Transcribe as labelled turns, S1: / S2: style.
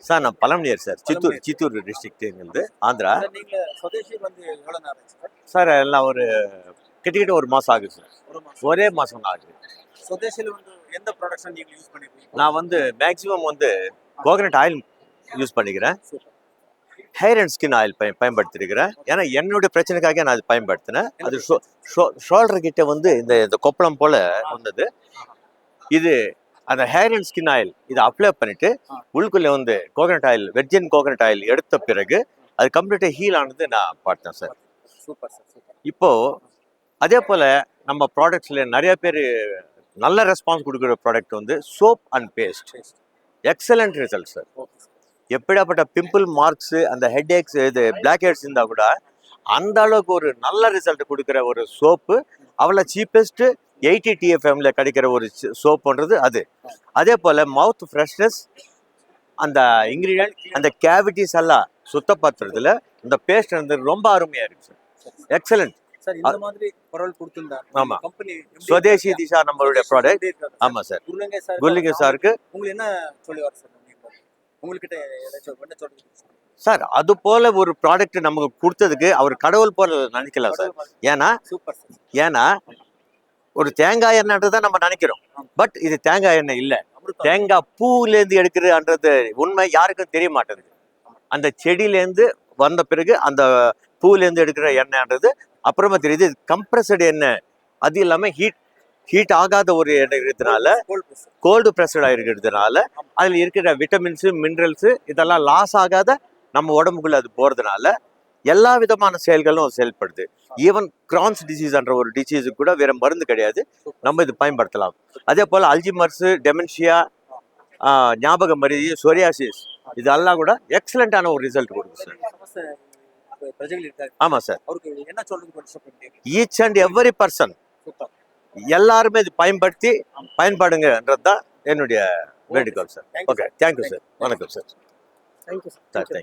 S1: Sir நான் பழமணியர் sir, Chittoor district எங்களுது, ஆந்திரா.
S2: நீங்க சுதேசி வந்து எவ்வளவு நேரம் ஆச்சு சார்?
S1: சார் எல்லாம் ஒரு கிட்டத்தட்ட ஒரு மாதம் ஆகுது சார்.
S2: ஒரு மாசம்.
S1: ஒரே மாதம் ஆகுது.
S2: சுதேசில வந்து எந்த ப்ராடக்ட்ஸ் நீங்க யூஸ் பண்ணிருக்கீங்க?
S1: நான் வந்து மேக்ஸிமம் வந்து கோகனட் ஆயில் யூஸ் பண்ணிக்கிறேன்.
S2: Super.
S1: Hair and skin oil பயன்படுத்திருக்கிறேன். ஏன்னா என்னுடைய பிரச்சனைக்காக நான் அது பயன்படுத்தினேன். அது ஷோல்டர் கிட்ட வந்து இந்த கொப்பளம் போல வந்தது. இது அந்த ஹேர் அண்ட் ஸ்கின் ஆயில் இதை அப்ளை பண்ணிட்டு உள்ளுக்குள்ளே வந்து coconut oil, virgin coconut oil எடுத்த பிறகு அது கம்ப்ளீட்டாக ஹீல் ஆனது நான் பார்த்தேன் சார்.
S2: Super sir, super.
S1: இப்போ அதே போல நம்ம ப்ராடக்ட்ஸ்ல நிறைய பேர் நல்ல ரெஸ்பான்ஸ் கொடுக்குற ப்ராடக்ட் வந்து soap and paste. Excellent result sir. எப்படியாப்பட்ட பிம்பிள் மார்க்ஸ், அந்த ஹெட் ஏக்ஸ், இது பிளாக் ஹெட்ஸ் இருந்தால் கூட அந்த அளவுக்கு ஒரு நல்ல ரிசல்ட் கொடுக்குற ஒரு சோப்பு, அவ்வளோ சீப்பஸ்ட் 80 TFMல கிடைக்கிற ஒரு சோப்புன்றது அது. அதே போல மவுத் ஃப்ரெஷ்னஸ், அந்த இன்கிரீடியன்ட், அந்த கேவிட்டிஸ் எல்லாம் சுத்தப்படுத்துறதுல இந்த பேஸ்ட் வந்து ரொம்ப அருமையா இருக்கு சார். Excellent
S2: sir. இந்த மாதிரி பொருள் கொடுத்திருந்தா
S1: ஆமா,
S2: கம்பெனி
S1: சுதேசி திஷா நம்மளுடைய ப்ராடக்ட். ஆமா சார். குல்லிங்க சாருக்கு
S2: உங்களுக்கு என்ன சொல்லுவார் சார்? உங்ககிட்ட ஏதாச்சும் என்ன சொல்றீங்க
S1: சார்? அது போல ஒரு ப்ராடக்ட் நமக்கு கொடுத்ததுக்கு அவர் கடவுள் போல நினைக்கலாம் சார். ஏன்னா
S2: சூப்பர் சார்.
S1: ஏன்னா ஒரு தேங்காய் எண்ணெய்ன்றதான் நம்ம நினைக்கிறோம். பட் இது தேங்காய் எண்ணெய் இல்லை, தேங்காய் பூலேருந்து எடுக்கிறதுன்றது உண்மை யாருக்கும் தெரிய மாட்டேங்குது. அந்த செடியிலேருந்து வந்த பிறகு அந்த பூலேருந்து எடுக்கிற எண்ணெய்ன்றது அப்புறமா தெரியுது. கம்ப்ரஸடு எண்ணெய், அது இல்லாமல் ஹீட் ஆகாத ஒரு எண்ணெய் இருக்கிறதுனால, கோல்டு ப்ரெஸ்டாக இருக்கிறதுனால அதில் இருக்கிற விட்டமின்ஸு, மினரல்ஸு இதெல்லாம் லாஸ் ஆகாத நம்ம உடம்புக்குள்ள அது போகிறதுனால எல்லா விதமான செயல்களும் செயல்படுது. ஈவன் கிரான்ஸ் டிசீஸ்ன்ற ஒரு டிசீஸுக்கு கூட வேற மருந்து கிடையாது, நம்ம இது பயன்படுத்தலாம். அதே போல் அல்ஜிமர்ஸு, டெமென்ஷியா, ஞாபக மருதி, சொரியாசிஸ் இதெல்லாம் கூட எக்ஸலண்டான ஒரு ரிசல்ட் கொடுக்குது சார். ஆமா sir. Each and every person எல்லாருமே இது பயன்படுங்கன்றது தான் என்னுடைய வேண்டுகோள் சார். Okay, thank you sir. வணக்கம் சார்.
S2: Thank you sir.
S1: தேங்க்யூ.